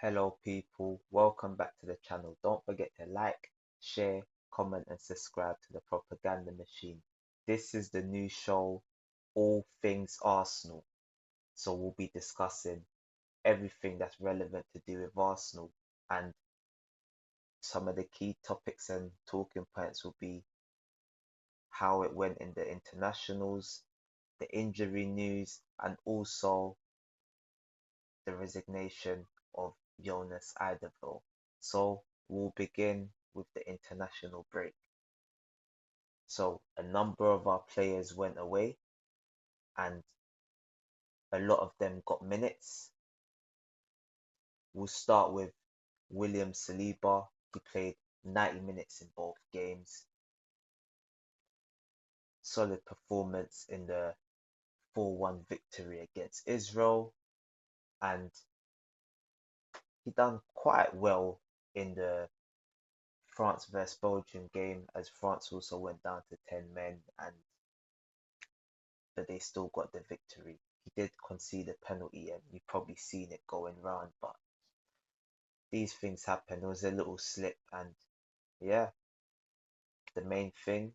Hello people, welcome back to the channel. Don't forget to like, share, comment and subscribe to the propaganda machine. This is the new show, All Things Arsenal. So we'll be discussing everything that's relevant to do with Arsenal, and some of the key topics and talking points will be how it went in the internationals, the injury news, and also the resignation of Jonas Eidevall. So we'll begin with the international break. So a number of our players went away and a lot of them got minutes. We'll start with William Saliba. He played 90 minutes in both games. Solid performance in the 4-1 victory against Israel, and he done quite well in the France vs Belgium game, as France also went down to 10 men, and but they still got the victory. He did concede a penalty, and you've probably seen it going round, but these things happen. There was a little slip, and yeah, the main thing,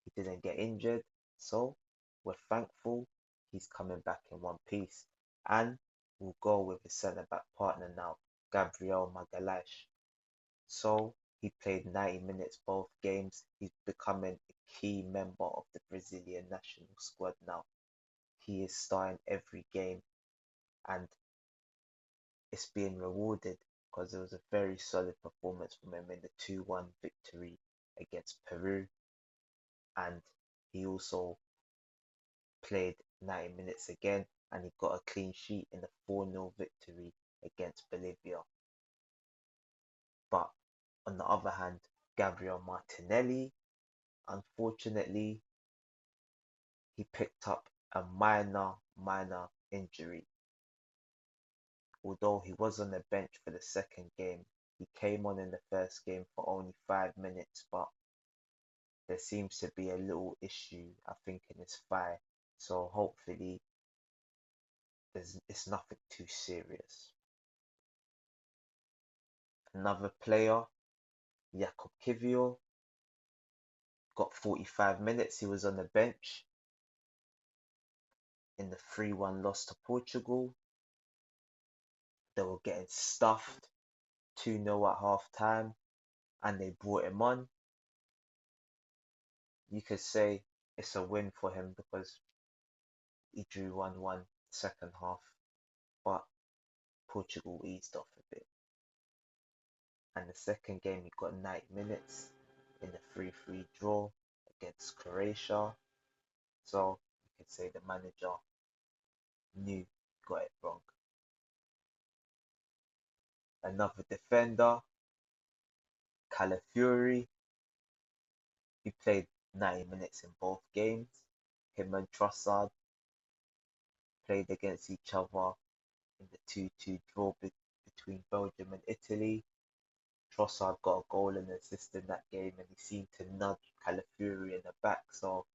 he didn't get injured, so we're thankful he's coming back in one piece. And we'll go with his centre back partner now, Gabriel Magalhaes. So he played 90 minutes both games. He's becoming a key member of the Brazilian national squad now. He is starting every game, and it's being rewarded because it was a very solid performance from him in the 2-1 victory against Peru, and he also played 90 minutes again, and he got a clean sheet in the 4-0 victory against Bolivia. But on the other hand, Gabriel Martinelli, unfortunately, he picked up a minor injury. Although he was on the bench for the second game, he came on in the first game for only 5 minutes, but there seems to be a little issue, I think, in his thigh. So hopefully it's nothing too serious. Another player, Jakob Kivior, got 45 minutes. He was on the bench in the 3-1 loss to Portugal. They were getting stuffed 2-0 at half time, and they brought him on. You could say it's a win for him because he drew 1-1 second half, but Portugal eased off a bit. And the second game he got 90 minutes in the 3-3 draw against Croatia. So you could say the manager knew he got it wrong. Another defender, Calafiori, he played 90 minutes in both games. Him and Trossard played against each other in the 2-2 draw between Belgium and Italy. Trossard got a goal and assist in that game, and he seemed to nudge Calafiori in the back. So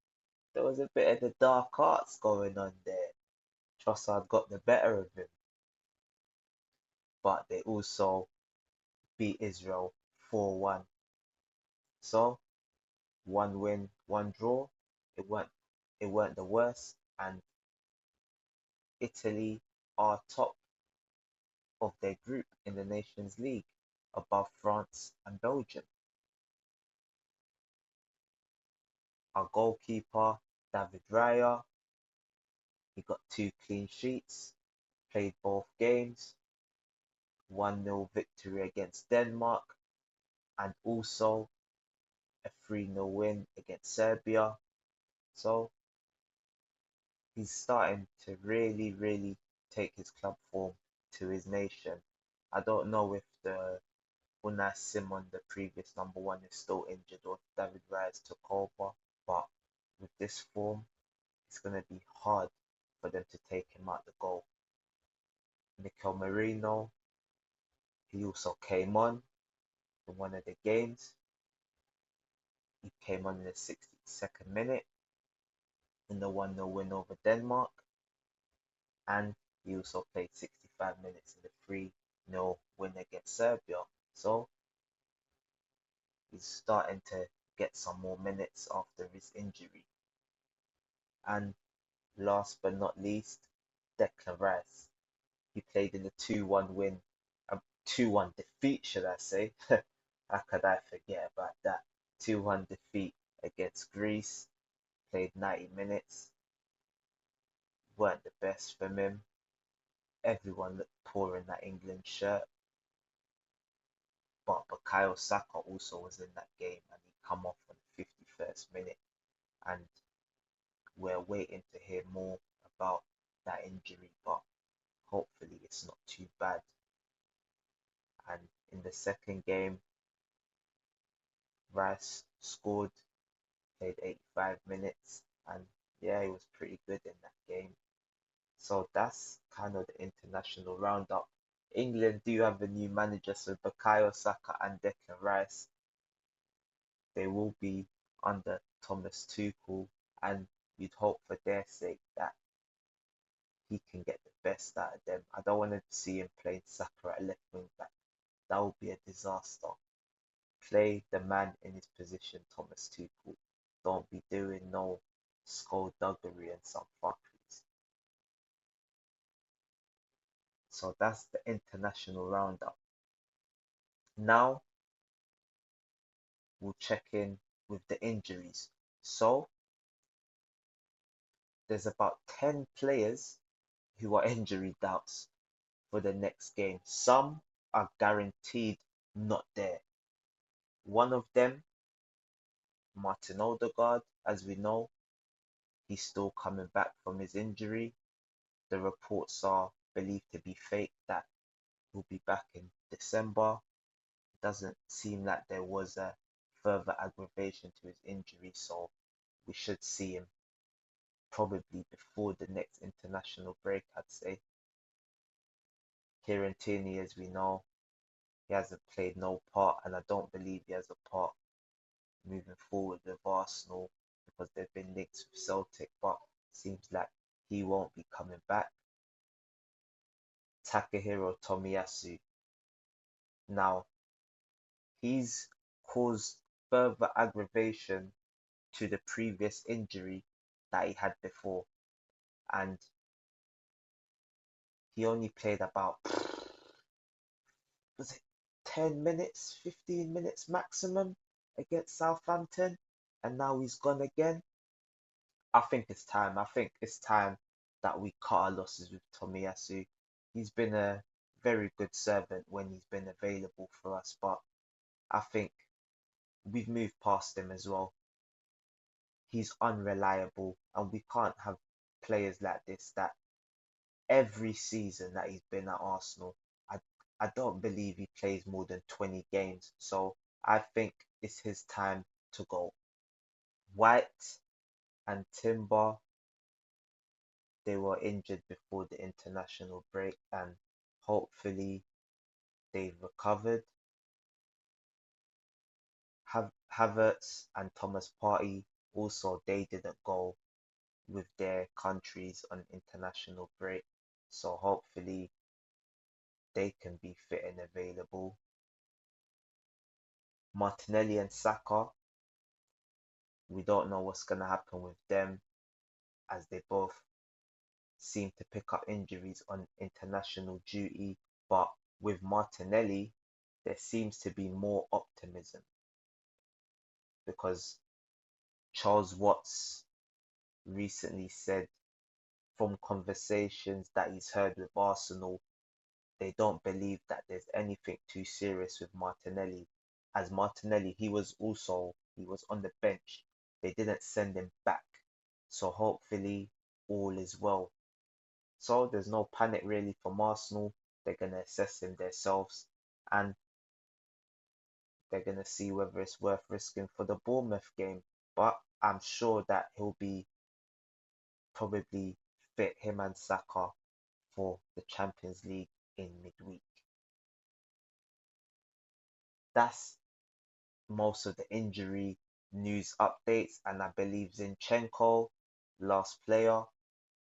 there was a bit of the dark arts going on there. Trossard got the better of him, but they also beat Israel 4-1. So one win, one draw. It weren't the worst, and Italy are top of their group in the Nations League, above France and Belgium. Our goalkeeper, David Raya, he got 2 clean sheets, played both games, 1-0 victory against Denmark, and also a 3-0 win against Serbia. So he's starting to really take his club form to his nation. I don't know if the Unai Simon, the previous number one, is still injured or if David Raya took over, but with this form, it's going to be hard for them to take him out the goal. Mikel Merino, he also came on in one of the games. He came on in the 62nd minute in the 1-0 win over Denmark, and he also played 65 minutes in the win against Serbia. So he's starting to get some more minutes after his injury. And last but not least, Declan Rice. He played in the 2-1 win, a 2-1 defeat, should I say? How could I forget about that? 2-1 defeat against Greece. Played 90 minutes. Weren't the best from him. Everyone looked poor in that England shirt. But Bukayo Saka also was in that game and he come off on the 51st minute. And we're waiting to hear more about that injury, but hopefully it's not too bad. And in the second game, Rice scored, played 85 minutes, and yeah, he was pretty good in that game. So that's kind of the international roundup. England do have a new manager, so Bukayo Saka and Declan Rice, they will be under Thomas Tuchel, and you'd hope for their sake that he can get the best out of them. I don't want to see him playing Saka at left wing back. That would be a disaster. Play the man in his position, Thomas Tuchel. Don't be doing no skullduggery and some fuckeries. So that's the international roundup. Now we'll check in with the injuries. So there's about 10 players who are injury doubts for the next game. Some are guaranteed not there. One of them, Martin Odegaard, as we know, he's still coming back from his injury. The reports are believed to be fake that he'll be back in December. It doesn't seem like there was a further aggravation to his injury, so we should see him probably before the next international break, I'd say. Kieran Tierney, as we know, he hasn't played no part, and I don't believe he has a part moving forward with Arsenal because they've been linked with Celtic, but seems like he won't be coming back. Takahiro Tomiyasu. Now, he's caused further aggravation to the previous injury that he had before, and he only played about, was it 10 minutes, 15 minutes maximum against Southampton, and now he's gone again. I think it's time. I think it's time that we cut our losses with Tomiyasu. He's been a very good servant when he's been available for us, but I think we've moved past him as well. He's unreliable, and we can't have players like this that every season that he's been at Arsenal, I, I don't believe he plays more than 20 games. So I think it's his time to go. White and Timber, they were injured before the international break, and hopefully they've recovered. Havertz and Thomas Partey also, they didn't go with their countries on international break, so hopefully they can be fit and available. Martinelli and Saka, we don't know what's going to happen with them as they both seem to pick up injuries on international duty. But with Martinelli, there seems to be more optimism because Charles Watts recently said from conversations that he's heard with Arsenal, they don't believe that there's anything too serious with Martinelli. As Martinelli, he was on the bench. They didn't send him back. So hopefully all is well. So there's no panic really from Arsenal. They're gonna assess him themselves and they're gonna see whether it's worth risking for the Bournemouth game. But I'm sure that he'll be probably fit, him and Saka, for the Champions League in midweek. That's most of the injury news updates, and I believe Zinchenko, last player,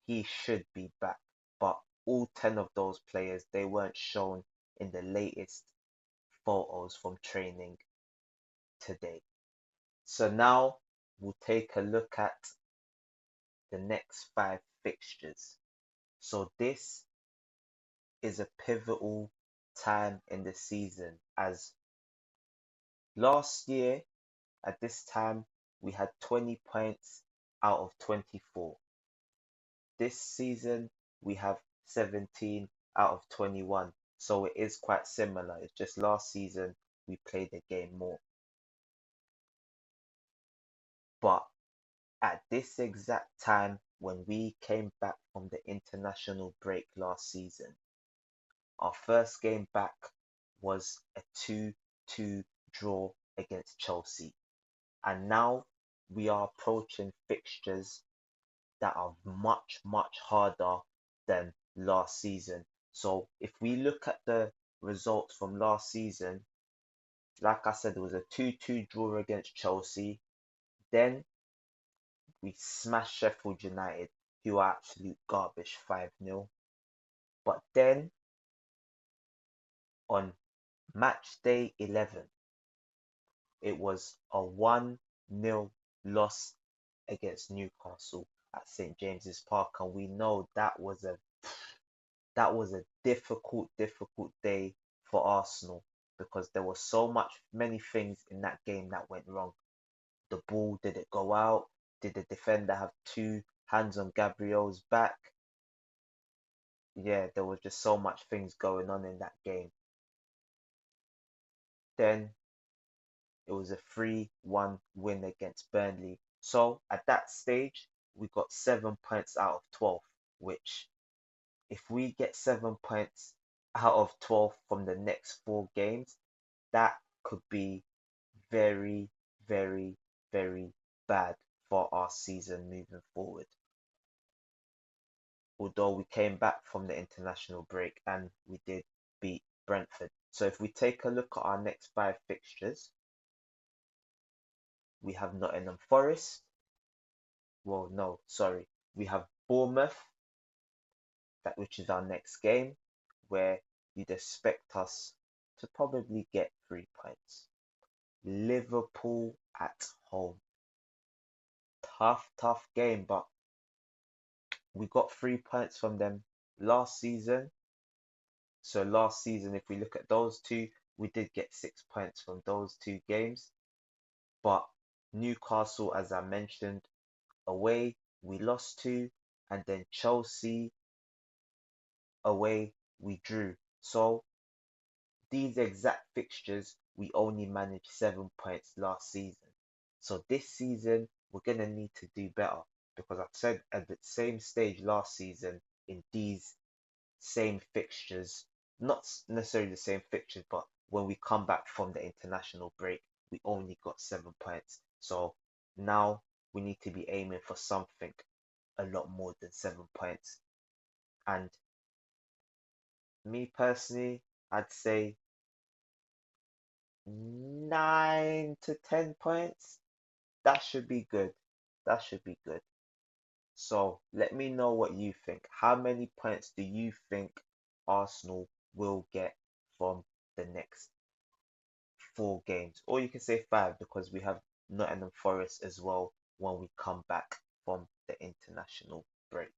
he should be back. But all 10 of those players, they weren't shown in the latest photos from training today. So now we'll take a look at the next 5 fixtures. So this is a pivotal time in the season, as last year at this time we had 20 points out of 24. This season we have 17 out of 21. So it is quite similar. It's just last season we played the game more. But at this exact time when we came back from the international break last season, our first game back was a 2-2 draw against Chelsea. And now we are approaching fixtures that are much, much harder than last season. So if we look at the results from last season, like I said, it was a 2-2 draw against Chelsea. Then we smashed Sheffield United, who are absolute garbage, 5-0. But then on match day 11, it was a 1-0 loss against Newcastle at St James's Park, and we know that was a difficult day for Arsenal because there was many things in that game that went wrong. The ball, did it go out? Did the defender have two hands on Gabriel's back? Yeah, there was just so much things going on in that game. Then it was a 3-1 win against Burnley. So at that stage, we got 7 points out of 12, which if we get 7 points out of 12 from the next 4 games, that could be very, very, very bad for our season moving forward. Although we came back from the international break and we did beat Brentford. So if we take a look at our next 5 fixtures, we have Nottingham Forest. Well, no, sorry. We have Bournemouth, which is our next game, where you'd expect us to probably get 3 points. Liverpool at home. Tough game, but we got 3 points from them last season. So last season, if we look at those two, we did get 6 points from those 2 games. But Newcastle, as I mentioned, away we lost to, and then Chelsea away we drew. So these exact fixtures, we only managed 7 points last season. So this season, we're going to need to do better because I said at the same stage last season in these same fixtures, not necessarily the same fixtures, but when we come back from the international break, we only got 7 points. So now we need to be aiming for something a lot more than 7 points. And me personally, I'd say 9 to 10 points. That should be good. That should be good. So let me know what you think. How many points do you think Arsenal will get from the next 4 games? Or you can say 5 because we have Nottingham Forest as well when we come back from the international break.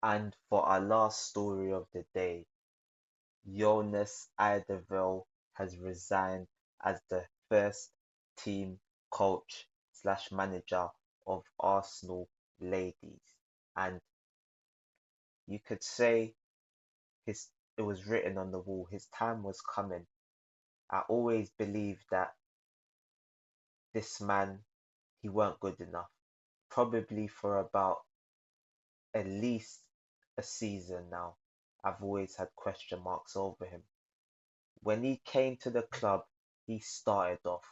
And for our last story of the day, Jonas Eidevall has resigned as the first team coach slash manager of Arsenal ladies. And you could say it was written on the wall, his time was coming. I always believed that this man, he weren't good enough. Probably for about at least a season now. I've always had question marks over him. When he came to the club, he started off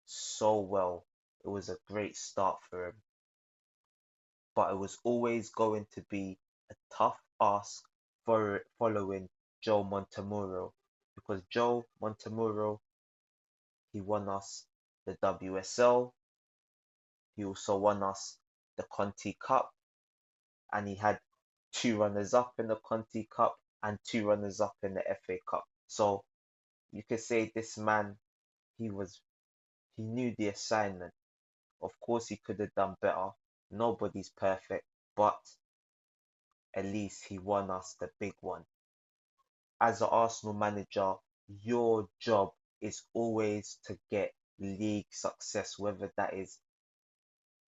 so well. It was a great start for him. But it was always going to be a tough ask for following Joe Montemurro, because Joe Montemurro, he won us the WSL, he also won us the Conti Cup, and he had 2 runners up in the Conti Cup and 2 runners up in the FA Cup. So you could say this man, he was he knew the assignment. Of course, he could have done better. Nobody's perfect, but at least he won us the big one. As an Arsenal manager, your job is always to get league success, whether that is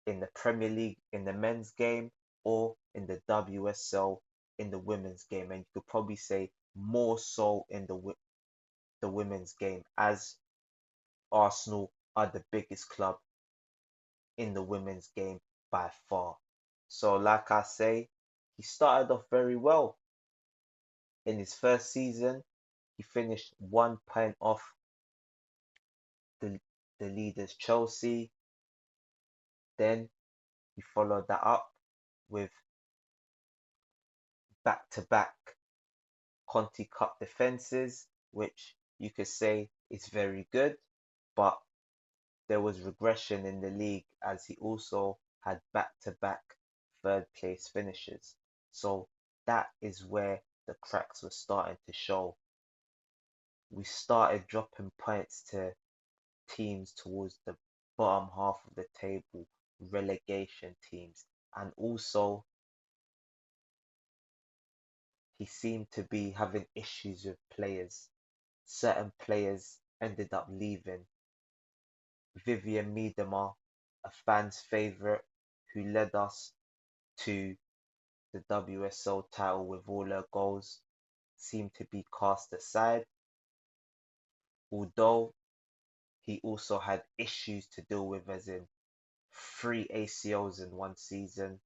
in the Premier League in the men's game or in the WSL in the women's game. And you could probably say more so in the women's game, as Arsenal are the biggest club in the women's game by far. So, like I say, he started off very well. In his first season, he finished 1 point off the, the leaders Chelsea. Then he followed that up with back-to-back Conti Cup defenses, which you could say is very good, but there was regression in the league as he also had back-to-back third place finishes. So that is where the cracks were starting to show. We started dropping points to teams towards the bottom half of the table, relegation teams, and also he seemed to be having issues with players. Certain players ended up leaving. Vivian Miedema, a fan's favourite, who led us to the WSL title with all her goals, seemed to be cast aside, although he also had issues to deal with, as in 3 ACLs in one season.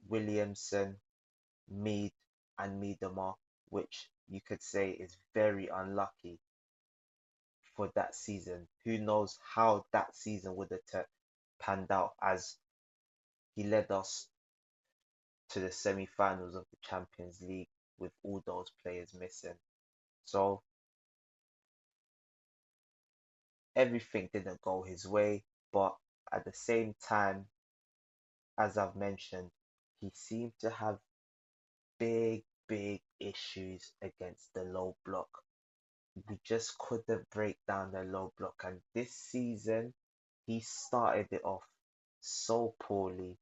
Williamson, Mead, and Miedema, which you could say is very unlucky for that season. Who knows how that season would have panned out, as he led us to the semi-finals of the Champions League with all those players missing. So everything didn't go his way, but at the same time, as I've mentioned, he seemed to have big issues against the low block. We just couldn't break down the low block, and this season he started it off so poorly.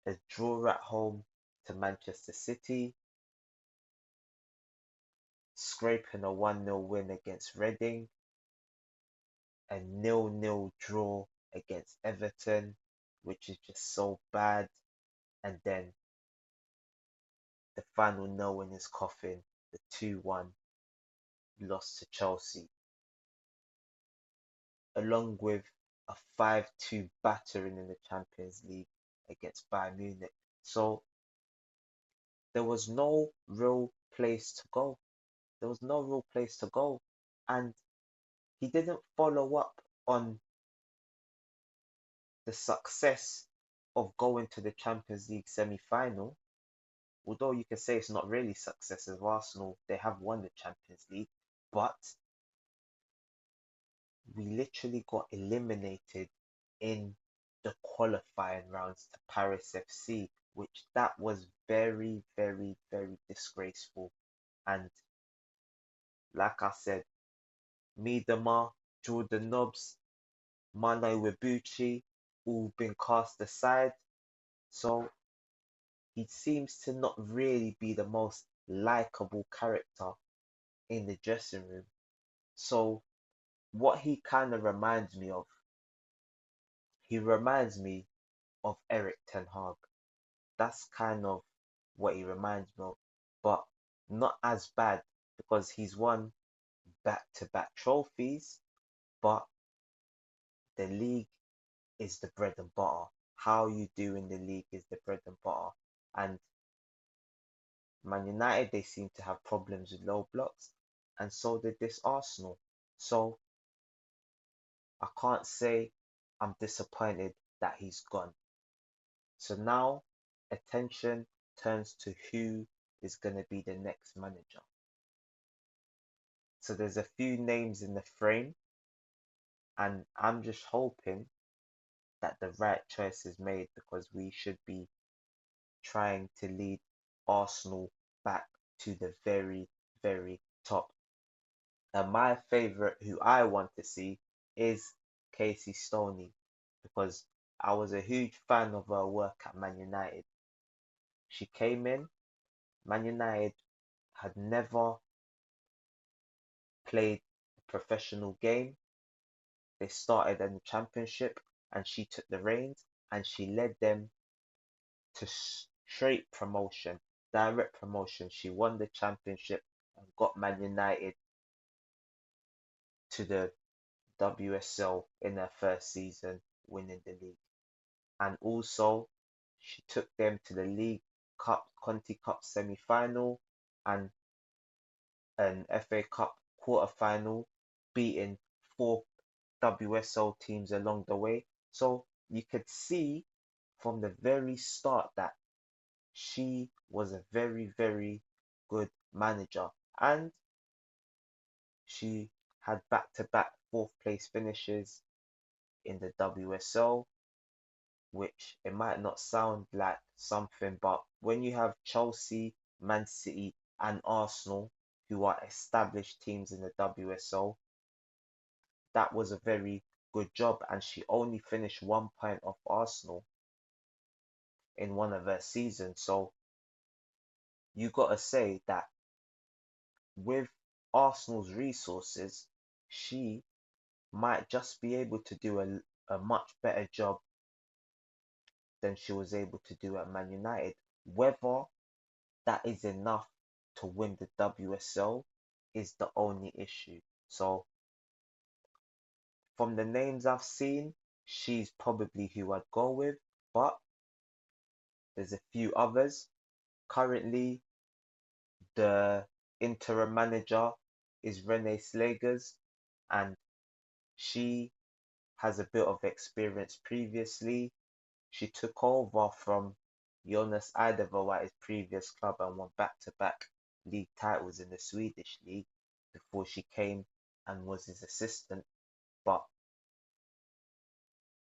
A draw at home to Manchester City, scraping a 1-0 win against Reading, a 0-0 draw against Everton, which is just so bad, and then the final nail in his coffin, the 2-1 loss to Chelsea, along with a 5-2 battering in the Champions League against Bayern Munich. So there was no real place to go. There was no real place to go. And he didn't follow up on the success of going to the Champions League semi-final. Although you can say it's not really success of Arsenal, they have won the Champions League, but we literally got eliminated in the qualifying rounds to Paris FC, which that was very disgraceful. And like I said, Miedema, Jordan Nobbs, Mano Iwabuchi, all been cast aside. So he seems to not really be the most likable character in the dressing room. So what he kind of reminds me of, he reminds me of Eric Ten Hag. That's kind of what he reminds me of, but not as bad because he's won back-to-back trophies, but the league is the bread and butter. How you do in the league is the bread and butter. And Man United, they seem to have problems with low blocks, and so did this Arsenal. So I can't say I'm disappointed that he's gone. So now attention turns to who is going to be the next manager. So there's a few names in the frame, and I'm just hoping that the right choice is made because we should be trying to lead Arsenal back to the very top. And my favourite, who I want to see, is Casey Stoney, because I was a huge fan of her work at Man United. She came in, Man United had never played a professional game. They started in the championship and she took the reins and she led them to straight promotion, direct promotion. She won the championship and got Man United to the WSL in her first season, winning the league. And also, she took them to the League Cup, Conti Cup semi-final and an FA Cup quarter-final, beating 4 WSL teams along the way. So you could see from the very start that she was a very, very good manager. And she had back-to-back fourth place finishes in the WSL, which it might not sound like something, but when you have Chelsea, Man City, and Arsenal, who are established teams in the WSL, that was a very good job. And she only finished 1 point off Arsenal in one of her seasons. So you gotta say that with Arsenal's resources, she might just be able to do a much better job than she was able to do at Man United. Whether that is enough to win the WSL is the only issue. So, from the names I've seen, she's probably who I'd go with, but there's a few others. Currently, the interim manager is Renee Slagers, and she has a bit of experience previously. She took over from Jonas Eidevall at his previous club and won back-to-back league titles in the Swedish league before she came and was his assistant. But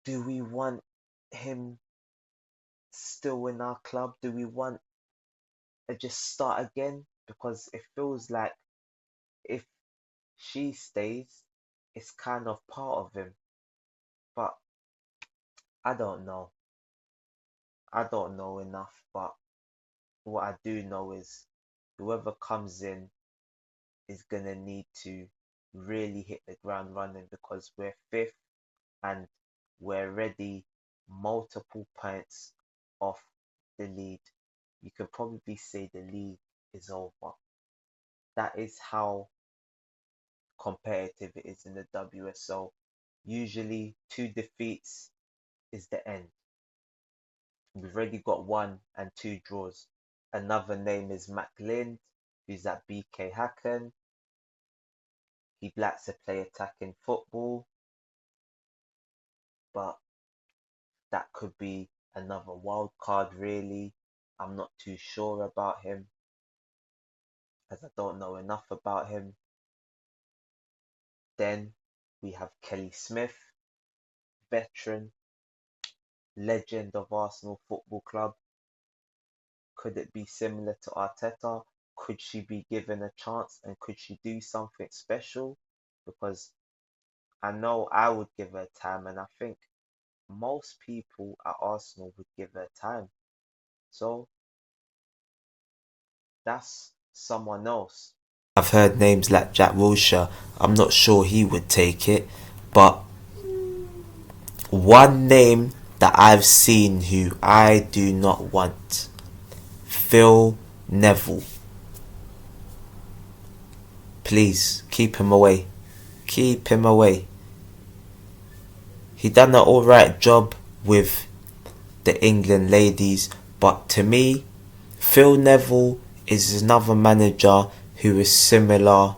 do we want him still in our club? Do we want to just start again? Because it feels like if she stays, it's kind of part of him. But I don't know. I don't know enough, but what I do know is whoever comes in is gonna need to really hit the ground running, because we're fifth and we're already multiple points off the lead. You could probably say the league is over. That is how competitive it is in the WSL. Usually 2 defeats is the end. We've already got 1 and 2 draws. Another name is Mac Lind, who's at BK Hacken. He likes to play attacking football, but that could be another wild card, really. I'm not too sure about him, as I don't know enough about him. Then we have Kelly Smith, veteran, legend of Arsenal Football Club. Could it be similar to Arteta? Could she be given a chance and could she do something special? Because I know I would give her time, and I think most people at Arsenal would give her time. So that's someone else. I've heard names like Jack Wilshere. I'm not sure he would take it, but one name that I've seen who I do not want, Phil Neville. Please keep him away. Keep him away. He done an alright job with the England ladies, but to me, Phil Neville is another manager who is similar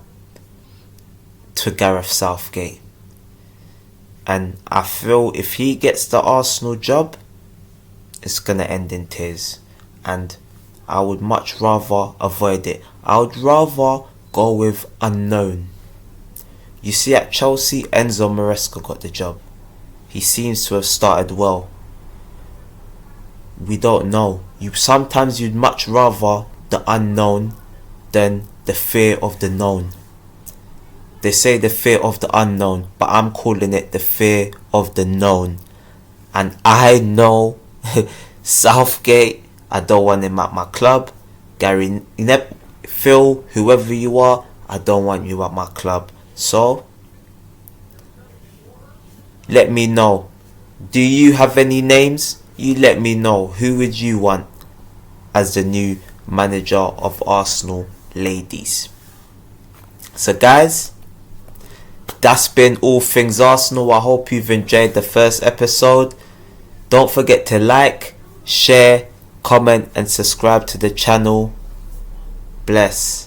to Gareth Southgate. And I feel if he gets the Arsenal job, it's going to end in tears. And I would much rather avoid it. I would rather go with unknown. You see, at Chelsea, Enzo Maresca got the job. He seems to have started well. We don't know. Sometimes you'd much rather the unknown than the fear of the known. They say the fear of the unknown, but I'm calling it the fear of the known. And I know Southgate, I don't want him at my club. Gary Phil, whoever you are, I don't want you at my club. So let me know. Do you have any names? You let me know. Who would you want as the new manager of Arsenal, ladies? So guys, that's been all things Arsenal. I hope you've enjoyed the first episode. Don't forget to like, share, comment and subscribe to the channel. Bless.